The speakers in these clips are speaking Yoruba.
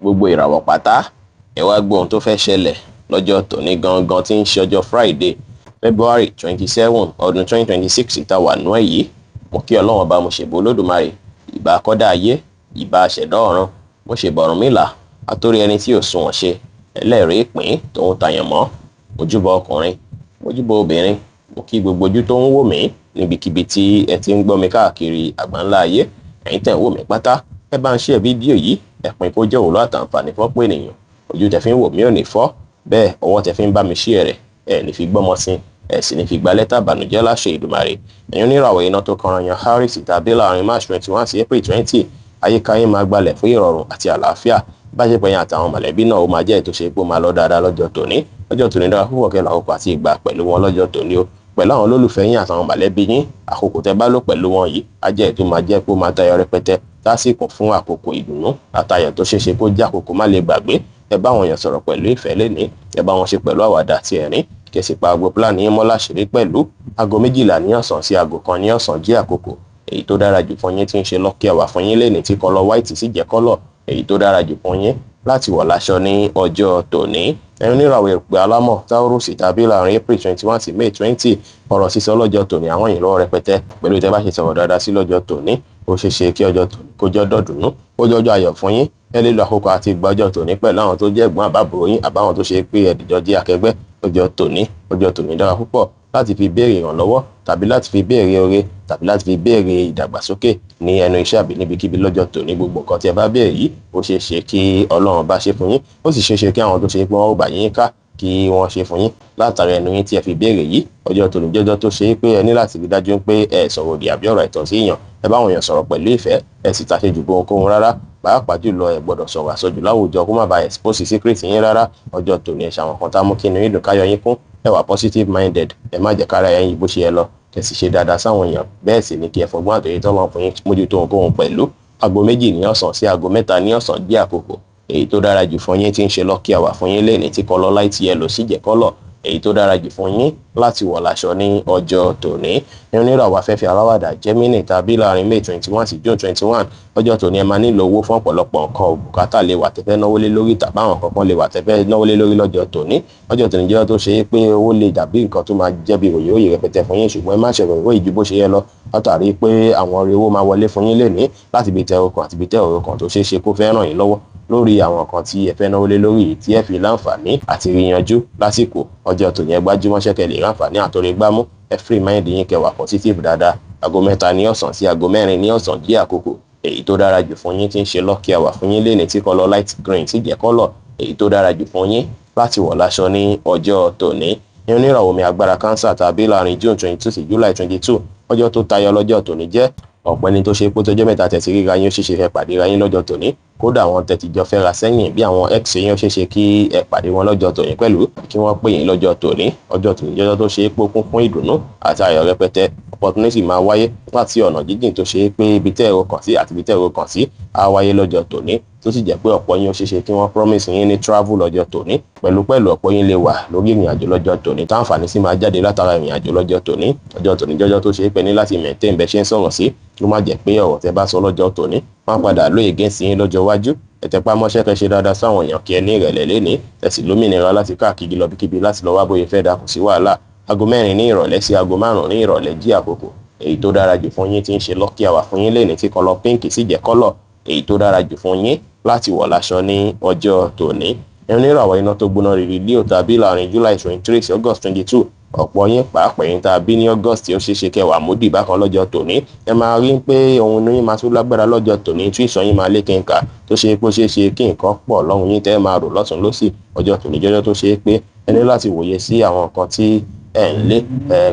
gbogbo ìràwọ̀ pátá ẹ wá gbọ́ ohun tó fẹ́ ṣẹlẹ̀ lọ́jọ́ tòní gangan tí ń ṣe ọjọ́ Friday February 27 ọdún 2026 tá wà nú ẹ̀ yìí. Mo kí Ọlọ́run bá mo ṣèbò Olódùmarè, ìbà akọ́dá ayé, ìbà aṣẹ̀dá ọ̀run, mo ṣe bọ̀rúnmìlà àtórí ẹni tí ò sunwọ̀n ṣe ẹlẹ́rìí ìpín tòun tàyàn mọ́. Mojúbọ ọkùnrin, mojúbọ obìnrin, mo kí gbogbo ojú tó ń wò mí níbikíbi tí ẹ ti ń gbọ́ mi káàkiri àgbáńlá ayé. Ẹ̀yin tẹ̀ ń wò mí pátá, ẹ bá ń share fídíò yìí, ẹ pín kó jẹ́ òwúlò àtàǹfààní fọ́pọ̀ ènìyàn. Ojú tẹ fi ń wò mí ò ní fọ́, bẹ́ẹ̀ ọwọ́ tẹ fi ń bá mi share rẹ̀ ẹ ní fi gbọ́mọ sí, ẹ sì ní fi gba lẹ́tà ìbànújẹ́ láṣẹ Ìdùmarè. Ẹ̀yin oníràwọ̀ iná tó kanran yan Harris tàbí láàrin March 21 sí April 20, ayékáyé máa gbalẹ̀ fún ìrọ̀rùn àti àlàáfíà. Bájẹ́ pẹ̀yìn àtàwọn mọ̀lẹ́bí náà ó máa jẹ́ ètò ṣe pé ó máa lọ dáadáa lọ́jọ́ tòní. Lọ́jọ́ tòní dára púpọ̀ kẹ́ làkókò àti ìgbà pẹ̀lú wọn lọ́jọ́ tòní o. Pẹ̀lú àwọn olólùfẹ́ yín àtàwọn mọ̀lẹ́bí yín, àkókò tẹ́ bá lò pẹ̀lú wọn yìí á jẹ́ ètò máa jẹ́ pé ó máa tayọ rẹpẹtẹ lásìkò fún àkókò ìdùnnú àtayọ̀ tó ṣeéṣe kó jẹ́ àkókò má lè gbàgbé. Ẹ bá wọn yàn sọ̀rọ̀ pẹ̀lú ìfẹ́ lénìí, ẹ bá wọn ṣe pẹ̀lú àwàdà àti ẹ̀rín, kẹsì pa agbo plan yín mọ́ láṣìírí pẹ̀lú. Aago 12 ní ọ̀sán sí aago 1 ní ọ̀sán jẹ́ àkókò èyí tó dára jù fún yín tí ń ṣe lọ́kì àwà fún yín lénìí tí kọ́lọ̀ white sì jẹ́ kọ́lọ̀ èyí tó dára jù fún yín láti wọ̀ láṣọ ní ọjọ́ tòní. Ẹ̀yin oníràwọ̀ ìpè alámọ̀ Taurus tàbí láàrin April 21 sí May 20, ọ̀rọ̀ sísọ lọ́jọ́ tòní àwọn yìí lọ́wọ́ rẹpẹtẹ pẹ̀lú tẹ́ bá ṣe sọ̀rọ̀ dáadáa sí lọ́jọ́ tòní. Ó ṣe ṣe kí ọjọ́ tòní kó jọ́ dọ̀dùnú, kó jọ́jọ́ ayọ̀ fún yín. Ẹ lè lo àkókò àti ìgbà ọjọ́ tòní pẹ̀lú àwọn tó jẹ́ ẹ̀gbọ́n àbábùrò yín àbáwọn tó ṣe pé ẹ̀dìjọ́ jẹ́ akẹgbẹ́ lọ́jọ́ tòní. Ọjọ́ tòní dára púpọ̀ láti fi béèrè ìrànlọ́wọ́ tàbí láti fi béèrè oore tàbí láti fi béèrè ìdàgbàsókè ní ẹnu iṣẹ́ àbí níbikíbi lọ́jọ́ tòní. Gbogbo nǹkan tí ẹ bá béèrè yìí ó ṣeé ṣe kí Ọlọ́run bá ṣe fún yín, ó sì ṣeé ṣe kí àwọn tó ṣe pé wọ́n ó bá yín ká kí wọ́n ṣe fún yín látàrí ẹnu yín tí ẹ fi béèrè yìí. Ọjọ́ tòní jọjọ́ tó ṣe pé ẹ ní láti rí dájú pé ẹ sọ̀rọ̀ òdì àbí ọ̀rọ̀ ẹ̀tàn sí èèyàn. Ẹ bá àwọn èèyàn sọ̀rọ̀ pẹ̀lú ìfẹ́, ẹ sì tàṣejù bóhunkóhun rárá. Pàápàá jùlọ ẹ gbọ́dọ̀ sọ̀rọ̀ àsọjù láwùjọ kó má bàa expose secret yín rárá. Ọjọ́ tòní ẹ ṣàwọn kan tá mú kí inú yín dùn káyọ̀ yín kún. Ẹ wà positive minded, ẹ má jẹ́ kára ẹ̀yin bó ṣe ẹ lọ, kẹ́ sì ṣe dáadáa sáwọn èèyàn. Bẹ́ẹ̀ sì ni kí ẹ fọgbọ́n àtòyè tọ́lọ́ fún yín mójútó ohunkóhun pẹ̀lú. Aago 2 ní ọ̀sán sí aago 3 ní ọ̀sán jẹ́ àkókò èyí tó dára jù fún yín tí ń ṣe lọ́kì àwà fún yín lénìí tí kọ́lọ́ light yellow sì jẹ́ kọ́lọ̀ èyí tó dára jù fún yín láti wọ̀ láṣọ ní ọjọ́ tòní. Ẹ̀yin oníràwọ̀ afẹ́fẹ́ aláwàdà Gemini tàbí láàrin May 21 sí June 21, ọjọ́ tòní ẹ máa nílò owó fún ọ̀pọ̀lọpọ̀ nǹkan. Bùkátà lè wà tẹ́fẹ́ náwó lé lórí tàbí àwọn kankan lè wà tẹ́fẹ́ náwó lé lórí lọ́jọ́ tòní. Ọjọ́ tòní jẹ́ tó ṣe pé owó lè dàbí nǹkan tó máa jẹ́ bí òyìnbó rẹpẹtẹ fún yín, ṣùgbọ́n ẹ má ṣe ròyìn ìjú bó ṣe yẹ lọ látàrí pé àwọn orí owó máa wọlé fún yín lénìí láti ibi tẹ ọkàn àti ibi tẹ ọ̀rọ̀ kan tó ṣeé ṣe kó fẹ́ ràn yín lọ́wọ́ lórí àwọn kan tí ẹ fẹ́ náwó lé lórí tí ẹ fi láǹfààní àti rí yanjú lásìkò. Ọjọ́ tòní ẹ gbájúmọ́ ṣẹ́kẹ̀ lè ráǹfààní àtòrí gbámú, ẹ free mind yín kẹ́ wà positive dáadáa. Aago 3 ní ọ̀sán sí aago 4 ní ọ̀sán jẹ́ àkókò èyí tó dára jù fún yín tí ń ṣe lọ́kì àwà fún yín lénìí tí kọ́lọ́ light green sì jẹ́ kọ́lọ̀ èyí tó dára jù fún yín láti wọ̀ láṣọ ní ọjọ́ tòní. Ẹ̀yin oníràwọ̀ mi agbára Cancer tàbí láàrin June 22 sí July 22, ọjọ́ tó tayọ lọ́jọ́ tòní jẹ́. Ọ̀pọ̀ ẹni tó ṣe pé tó jẹ́ mẹ́ta tẹ̀sí ríra yín ó ṣeéṣe fẹ́ pàdé ra yín lọ́jọ́ tòní. Kódà àwọn tẹ̀tìjọ́ fẹ́ ra sẹ́yìn bí àwọn ex yín ó ṣeéṣe kí ẹ pàdé wọn lọ́jọ́ tòní pẹ̀lú kí wọ́n pè yín lọ́jọ́ tòní. Ọjọ́ tòní jẹ́ ọjọ́ tó ṣe é pé ó kún fún ìdùnnú àti ayọ̀ rẹpẹtẹ. Opportunity máa wáyé láti ọ̀nà jíjìn tó ṣe é pé ibi tẹ́ ẹ̀rọ kàn sí àti ibi tẹ́ ẹ̀rọ kàn sí á wáyé lọ́jọ́ tòní, tó sì jẹ́ pé ọ̀pọ̀ yín ó ṣeéṣe kí wọ́n promise yín ní travel lọ́jọ́ tòní. Pẹ̀lú ọ̀pọ̀ yín lè wà lórí ìrìn àjò lọ́jọ́ tòní táǹfààní sì máa jáde látara ìrìn àjò lọ́jọ́ tòní. Ọjọ́ tòní jẹ́ ọjọ́ tó ṣe é pé ní láti maintain bẹ́ẹ̀ ṣe ń sọ̀rọ̀ sí, ló má jẹ́ pé ọ̀rọ̀ tẹ́ bá sọ lọ́jọ́ tòní má padà lóye against yín lọ́jọ́ iwájú. Ẹ tẹpá mọ́ṣẹ́ kẹ́ ṣe dáadáa sáwọn èèyàn kí ẹ ní ìrẹ̀lẹ̀ lénìí, ẹ sì lómìnira láti káàkiri lọ bíkíbi láti lọ wá bóyá fẹ́ dà kù sí wàhálà. Aago 4 ní ìrọ̀lẹ́ sí aago 5 ní ìrọ̀lẹ́ jí àkókò èyí tó dára jù fún yín tí ń ṣe lọ́kì àwà fún yín lénìí tí kọ́lọ́ pink sì jẹ́ kọ́lọ̀ èyí tó dára jù fún yín láti wọ̀ láṣọ ní ọjọ́ tòní. Ẹ̀yin oníràwọ̀ iná tó gbóná rìrì Leo tàbí láàrin July 23 sí August 22, ọ̀pọ̀ yín pàápàá yín tàbí ní August tí ó ṣeéṣe kẹwàá múdì bákan lọ́jọ́ tòní. Ẹ máa rí pé ohun inú yín máa tún lágbára lọ́jọ́ tòní tí ìṣàn yín máa lé kínka tó ṣe pé ó ṣeéṣe kí nǹkan pọ̀ lọ́hùn yín tẹ́ máa rò lọ́tùn lósì. Ọjọ́ tòní jẹ́jọ́ tó ṣe pé ẹ ní láti wòye sí àwọn nǹkan tí ẹ ń lé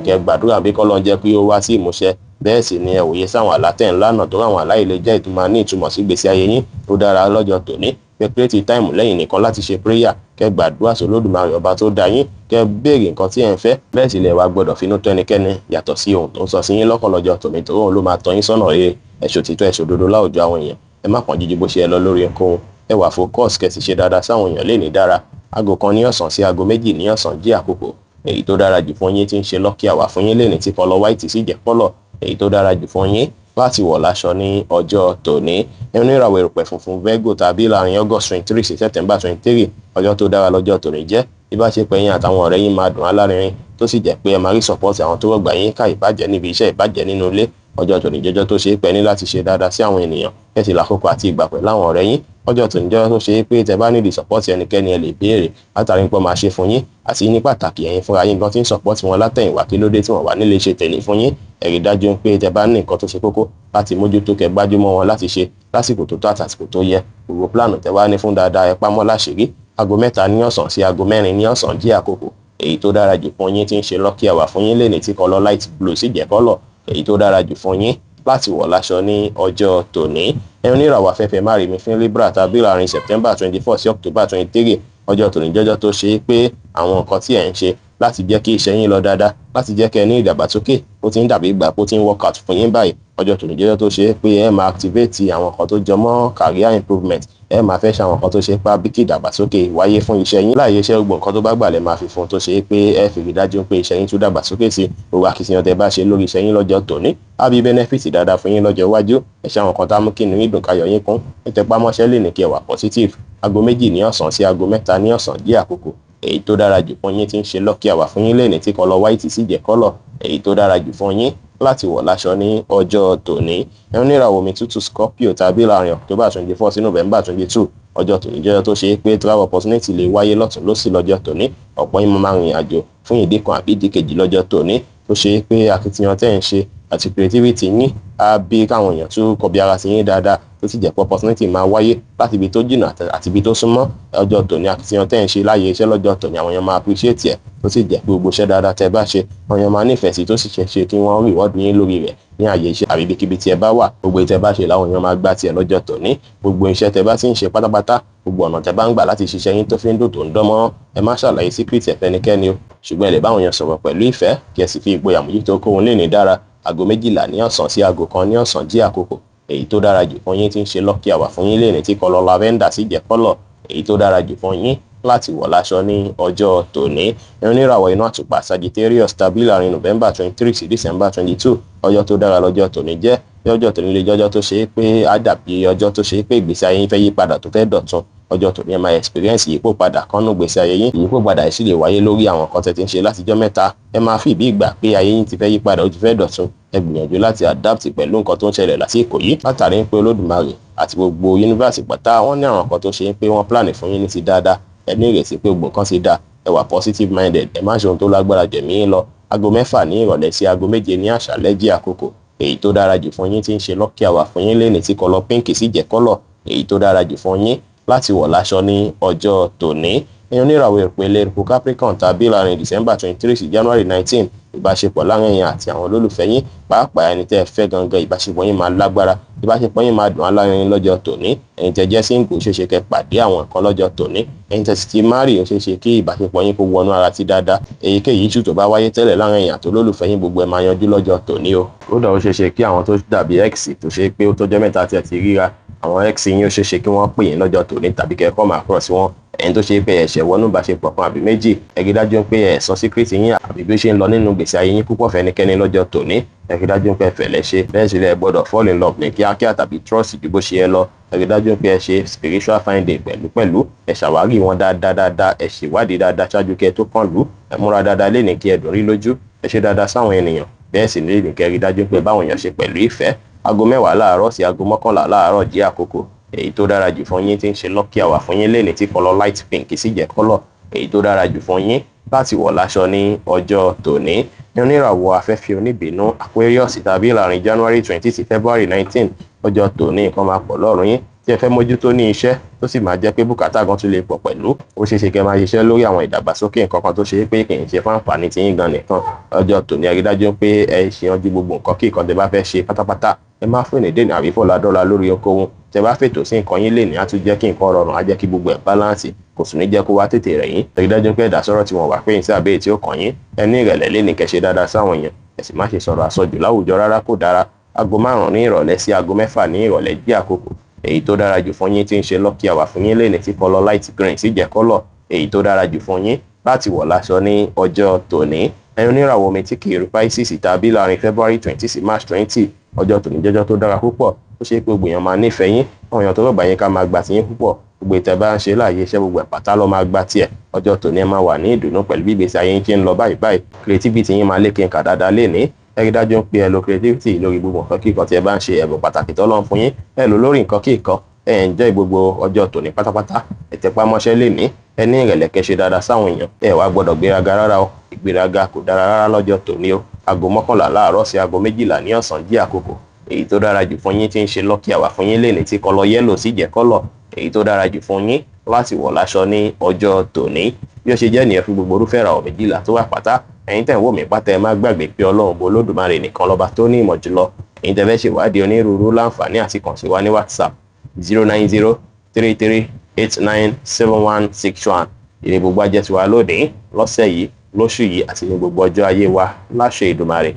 kẹ́ gbàdúrà bí kọ́lọ́n jẹ́ pé ó wá sí ìmúṣẹ. Bẹ́ẹ̀ sì ni ẹ wòye sáwọn àlátẹ̀ ńlá náà tó ráwọn àlá ilé jẹ́ ìtumọ̀ ní ìtumọ̀ sí ìgbésí ayé yín tó dára lọ́jọ́ tòní. Kẹ́ create time lẹ́yìn nìkan láti ṣe prayer, kẹ́ gbàdúrà sí Olódùmarè ọba tó dá yín, kẹ́ béèrè nǹkan tí ẹ ń fẹ́. Bẹ́ẹ̀ sì lẹ wá gbọ́dọ̀ finú tó ẹnikẹ́ni yàtọ̀ sí ohun tó ń sọ sí yín lọ́kàn lọ́jọ́ tòní tó òun ló máa tọ́ yín sọ́nà rere. Ẹ ṣòtítọ́ ẹ ṣòdodo láwùjọ àwọn èèyàn, ẹ má pọ́n jíjí bó ṣe ẹ lọ lórí nǹkan. Ẹ wà focus kẹ́ sì ṣe dáadáa sáwọn èèyàn lénìí dára. Aago 1 ní ọ̀sán sí aago 2 ní ọ̀sán jẹ́ àkókò èyí tó dára jù fún yín tí ń ṣe lọ́kì àwà fún yín lénìí tí kọ́lọ́ white sì jẹ́ kọ́lọ̀ èyí tó dára jù fún yín láti wọ̀ láṣọ ní ọjọ́ tòní. ẹni oníràwọ̀ erùpẹ̀ funfun Virgo tàbí láàrin August 23 sí September 23 ọjọ́ tó dára lọ́jọ́ tòní jẹ́. ìbáṣepọ̀ yín àtàwọn ọ̀rẹ́ yín máa dùn alárinrin tó sì jẹ́ pé ẹ máa rí support àwọn tó rọ̀gbà yín ká ìbàjẹ́ níbi iṣẹ́ ìbàjẹ́ nínú ilé. ọjọ́ tòní jẹ́jọ́ tó ṣe é pẹ́ ní láti ṣe dáadáa sí àwọn ènìyàn ẹ sì lákòókò àti ìgbà pẹ̀lú àwọn ọ̀rẹ́ yín. ọjọ́ tòní jẹ́jọ́ tó ṣe é pé tẹ bá nídìí support ẹnikẹ́ni ẹ lè béèrè látàrí pé máa ṣe fún yín àti ní pàtàkì ẹ̀yin fúnra yín gan tí ń support wọn látẹ̀yìnwá kí ló dé tí wọ́n wà nílé ṣe tẹ̀lé fún yín. ẹ rí dájú pé tẹ bá ní nǹkan tó ṣe kókó láti mójútó kẹ́ gbájúmọ́ wọn láti ṣe lásìkò tó tó àtàsìkò tó yẹ. gbogbo plan tẹ wá ní fún dáadáa ẹ pamọ́ láṣìírí. aago 3 ní ọ̀sán sí aago 4 ní ọ̀sán jí àkókò èyí tó dára jù fún yín tí ń ṣe lucky hour fún yín lẹ́ni tí kọ́lọ́ light blue sì jẹ́ kọ́lọ̀ èyí tó dára jù fún yín láti wọ̀ láṣọ ní ọjọ́ tòní. ẹni oníràwọ̀ afẹ́fẹ́ má rí mi fún Libra tàbí láàrin September 24 sí October 23 ọjọ́ tòní jọjọ́ tó ṣe é pé àwọn nǹkan tí ẹ̀ ń ṣe láti jẹ́ kí iṣẹ́ yín lọ dáadáa láti jẹ́ kẹ́ ẹ ní ìdàgbàsókè ó ti ń dàbí ìgbà pé ó ti ń work out fún yín báyìí. ọjọ́ tòní jọjọ́ tó ṣe é pé ẹ máa activate àwọn nǹkan tó jọ mọ́ career improvement ẹ máa fẹ́ ṣe àwọn nǹkan tó ṣe pa bí kí ìdàgbàsókè wáyé fún iṣẹ́ yín láàyè iṣẹ́ gbogbo nǹkan tó bá gbà lẹ́ máa fi fún tó ṣe é pé ẹ fi rí dájú pé iṣẹ́ yín tún dàgbàsókè sí gbogbo akitiyan tẹ́ bá ṣe lórí iṣẹ́ yín lọ́jọ́ tòní á bí benefit dáadáa fún yín lọ́jọ́ iwájú ẹ ṣe àwọn nǹkan tá mú kí inú yín dùn káyọ̀ yín kún ẹ tẹpá mọ́ṣẹ́ lè ní kí ẹ wà positive. aago 2 ní ọ̀sán sí aago 3 ní ọ̀sán jí àkókò èyí tó dára jù fún yín tí ń ṣe lucky hour fún yín lẹ́ni tí kọ́lọ́ white sì jẹ́ kọ́lọ̀ èyí tó dára jù fún yín láti wọ̀ láṣọ ní ọjọ́ tòní. ẹni oníràwọ̀ omi tútù Scorpio tàbí láàrin October 24 sí November 22 ọjọ́ tòní jẹ́jọ́ tó ṣe é pé travel opportunity lè wáyé lọ́tún lósì lọ́jọ́ tòní. ọ̀pọ̀ yín máa rìn àjò fún ìdí kan àbí ìdí kejì lọ́jọ́ tòní tó ṣe é pé akitiyan tẹ́ ń ṣe àti creativity yín á bí káwọn èèyàn tún kọbi ara sí yín dáadáa tó sì jẹ́ pé opportunity máa wáyé láti ibi tó jìnnà àti ibi tó súnmọ́. ọjọ́ tòní akitiyan tẹ́ ń ṣe láàyè iṣẹ́ lọ́jọ́ tòní àwọn èèyàn máa appreciate ẹ̀ tó sì jẹ́ pé gbogbo iṣẹ́ dáadáa tẹ́ bá ṣe àwọn èèyàn máa nífẹ̀ẹ́ sí tó sì ṣe kí wọ́n reward yín lórí rẹ̀ ní àyè iṣẹ́ àbí ibikíbi tí ẹ bá wà. gbogbo ìtẹ́ bá ṣe làwọn èèyàn máa gbá tiẹ̀ lọ́jọ́ tòní. gbogbo iṣẹ́ tẹ́ bá sì ń ṣe pátápátá gbogbo ọ̀nà tẹ́ bá ń gbà láti ṣiṣẹ́ yín tó fi ń dùn tó ń dán mọ́ ẹ má ṣàlàyé secret ẹ̀ fẹ́nikẹ́ni o ṣùgbọ́n ẹ lè báwọn èèyàn sọ̀rọ̀ pẹ̀lú ìfẹ́ kí ẹ sì fi ìgboyà mójútó kóhun lè ní dára. aago 12 ní ọ̀sán sí aago 1 ní ọ̀sán jí àkókò èyí tó dára jù fún yín tí ń ṣe lucky hour fún yín lẹ́ni tí kọ́lọ́ lavender sì jẹ́ kọ́lọ̀ èyí tó dára jù fún yín láti wọ̀ láṣọ ní ọjọ́ tòní. ẹni oníràwọ̀ inú àtùpà Sagittarius tàbí láàrin November 23 sí December 22 ọjọ́ tó dára lọ́jọ́ tòní jẹ́. ọjọ́ tòní lè jọjọ́ tó ṣe é pé á dàbí ọjọ́ tó ṣe é pé ìgbésí ayé yín fẹ́ yí padà tó fẹ́ dọ̀tun. ọjọ́ tòní ẹ máa experience ìyípo padà kánú ìgbésí ayé yín. ìyípo padà yìí sì lè wáyé lórí àwọn nǹkan tẹ́ ti ń ṣe látijọ́ mẹ́ta. ẹ máa fi ìbí ìgbà pé ayé yín ti fẹ́ yí padà ó ti fẹ́ dọ̀tun. ẹ gbìyànjú láti adapt pẹ̀lú nǹkan tó ń ṣẹlẹ̀ lásìkò yìí látàrí pé Olódùmarè àti gbogbo yunifásitì pátá wọ́n ní àwọn nǹkan tó ṣe é pé wọ́n plan fún yín ní ti dáadáa. ẹ ní ìrètí pé gbogbo nǹkan ti dáa ẹ wà positive minded ẹ má ṣe ohun tó lágbára jẹ̀mí yín lọ. aago 6 ní ìrọ̀lẹ́ sí aago 7 ní àṣálẹ́ jí àkókò èyí tó dára jù fún yín tí ń ṣe lucky hour fún yín lẹ́ni tí kọ́lọ́ pink sì jẹ́ kọ́lọ̀ èyí tó dára jù fún yín láti wọ̀ láṣọ ní ọjọ́ tòní. ẹni oníràwọ̀ ìpele eruku Capricorn tàbí láàrin December 23 sí January 19 ìbáṣepọ̀ láàrin yín àti àwọn olólùfẹ́ yín pàápàá ẹni tẹ́ ẹ fẹ́ gangan ìbáṣepọ̀ yín máa lágbára ìbáṣepọ̀ yín máa dùn alárinrin lọ́jọ́ tòní. ẹ̀yin tẹ́ jẹ́ single ó ṣeéṣe kẹ́ pàdé àwọn nǹkan lọ́jọ́ tòní. ẹ̀yin tẹ́ sì ti marry ó ṣeéṣe kí ìbáṣepọ̀ yín kó wọnú ara ti dáadáa. èyíkéyìí issue tó bá wáyé tẹ́lẹ̀ láàrin yín àti olólùfẹ́ yín gbogbo ẹ̀ máa yanjú lọ́jọ́ tòní o. ó dà ó ṣeéṣe kí àwọn tó dàbí ex tó ṣe pé ó tọ́jọ́ mẹ́ta tí ẹ ti ríra àwọn ex yín ó ṣeéṣe kí wọ́n pè yín lọ́jọ́ tòní tàbí kẹ́ come across wọn ẹni tó ṣe pé ẹ̀ṣẹ̀ wọnú ìbáṣepọ̀ kan àbí méjì ẹ rí dájú pé ẹ sọ secret yín àbí bí ó ṣe ń lọ nínú gbèsè ayé yín púpọ̀ fẹ́nikẹ́ni lọ́jọ́ tòní ẹ rí dájú pé ẹ fẹ̀lẹ́ ṣe bẹ́ẹ̀ sì lẹ gbọ́dọ̀ fall in love ní kíákíá tàbí trust ju bó ṣe yẹ lọ ẹ rí dájú pé ẹ ṣe spiritual finding pẹ̀lú ẹ ṣàwárí wọn dáadáa ẹ ṣèwádìí dáadáa ṣáájú kẹ́ tó kàn lù ẹ múra dáadáa lé ní kí ẹ dùn rí lójú ẹ ṣe dáadáa sáwọn ènìyàn bẹ́ẹ̀ sì ní kẹ́ rí dájú pé báwọn èèyàn ṣe pẹ̀lú ìfẹ́ aago 10 láàárọ̀ sí aago 11 láàárọ̀ jí àkókò èyí tó dára jù fún yín tí ń ṣe lucky hour fún yín lẹ́ni tí kọ́lọ́ light pink sì jẹ́ kọ́lọ̀ èyí tó dára jù fún yín láti wọ̀ láṣọ ní ọjọ́ tòní. ní oníràwọ̀ afẹ́fẹ́ oníbínú Aquarius tàbí láàrin January 20 sí February 19 ọjọ́ tòní nǹkan máa pọ̀ lọ́rùn yín tí ẹ fẹ́ mójútó ní iṣẹ́ tó sì máa jẹ́ pé bùkátà gan tún lè pọ̀ pẹ̀lú ó ṣeé ṣe kẹ́ máa ṣiṣẹ́ lórí àwọn ìdàgbàsókè nǹkan kan tó ṣe é pé kì í ṣe fún àǹfààní tí yín gan nìkan ọjọ́ tòní ẹ rí dájú pé ẹ ṣe yanjú gbogbo nǹkan kí nǹkan tẹ́ bá fẹ́ ṣe pátápátá ẹ má fún ìdènà àbí fọládọ́là lórí ohunkóhun tẹ́ bá fètò sí nǹkan yín lè ní á tún jẹ́ kí nǹkan rọrùn á jẹ́ kí gbogbo ẹ̀ báláǹsì kò sì ní jẹ́ kó wá tètè rẹ̀ yín ẹ rí dájú pé ẹ̀dá sọ̀rọ̀ tí wọ́n wà pé yín sí àbẹ́yẹ tí ó kàn yín ẹ ní ìrẹ̀lẹ̀ lé ní kẹ́ ṣe dáadáa sáwọn èèyàn ẹ sì má ṣe sọ̀rọ̀ àsọjù láwùjọ rárá kò dára aago 5 ní ìrọ̀lẹ́ sí aago 6 ní ìrọ̀lẹ́ jí àkókò èyí tó dára jù fún yín tí ń ṣe lucky hour fún yín lẹ́ni tí kọ́lọ́ light green sì jẹ́ kọ́lọ̀ èyí tó dára jù fún yín láti wọ̀ láṣọ ní ọjọ́ tòní. ẹni oníràwọ̀ omi tí kì í rí Pisces tàbí láàrin February 20 sí March 20 ọjọ́ tòní jẹ́jọ́ tó dára púpọ̀ tó ṣe pé gbogbo èèyàn máa nífẹ̀ẹ́ yín, àwọn èèyàn tó rọ̀gbà yín ká máa gbà tiyín púpọ̀, gbogbo ìtẹ́ bá ń ṣe láàyè iṣẹ́ gbogbo ẹ̀pàtà lọ́ máa gbà tiẹ̀. Ọjọ́ tòní ẹ máa wà ní ìdùnnú pẹ̀lú bí ìgbésí ayé yín ṣe ń lọ báyìí. Creativity yín máa lékè nǹkan dáadáa lénìí. Ẹ rí dájú pé ẹ lo creativity lórí gbogbo nǹkan kíkan tí ẹ bá ń ṣe, ẹ̀bùn pàtàkì tọ́lọ́run fún yín ẹ lò lórí nǹkan kíkan. Ẹ enjoy gbogbo ọjọ́ tòní pátápátá. Ẹ tẹpá mọ́ṣẹ́ lénìí, ẹ ní ìrẹ̀lẹ̀ kẹ́ ṣe dáadáa sáwọn èèyàn. Ẹ wá gbọ́dọ̀ gbéraga rárá o, ìgbéraga kò dára rárá lọ́jọ́ tòní o. Aago 11 láàárọ̀ sí aago 12 ní ọ̀sán jí àkókò. Èyí tó dára jù fún yín tí ń ṣe lucky hour fún yín lénìí tí kọ́lọ̀ yẹ́lò sì jẹ́ kọ́lọ̀. Èyí tó dára jù fún yín láti wọ̀ láṣọ ní ọjọ́ tòní. Bí ó ṣe jẹ́ nìyẹn fún gbogbo irúfẹ́ ìràwọ̀ méjìlá tó wà pátá. Ẹ̀yin tẹ́ ń wò mí pátá ẹ má gbàgbé pé Ọlọ́run bo Olódùmarè nìkan lọ́ba tó ní ìmọ̀ jùlọ. Ẹ̀yin tẹ́ fẹ́ ṣèwádìí onírúurú láǹfààní àti kàn sí wa ní WhatsApp 09033897161. Ire gbogbo ajẹ́ tiwa lónìí, lọ́sẹ̀ yìí, lóṣù yìí àti ní gbogbo ọjọ́ ayé wa láṣẹ Èdùmàrè.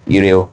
Ire o.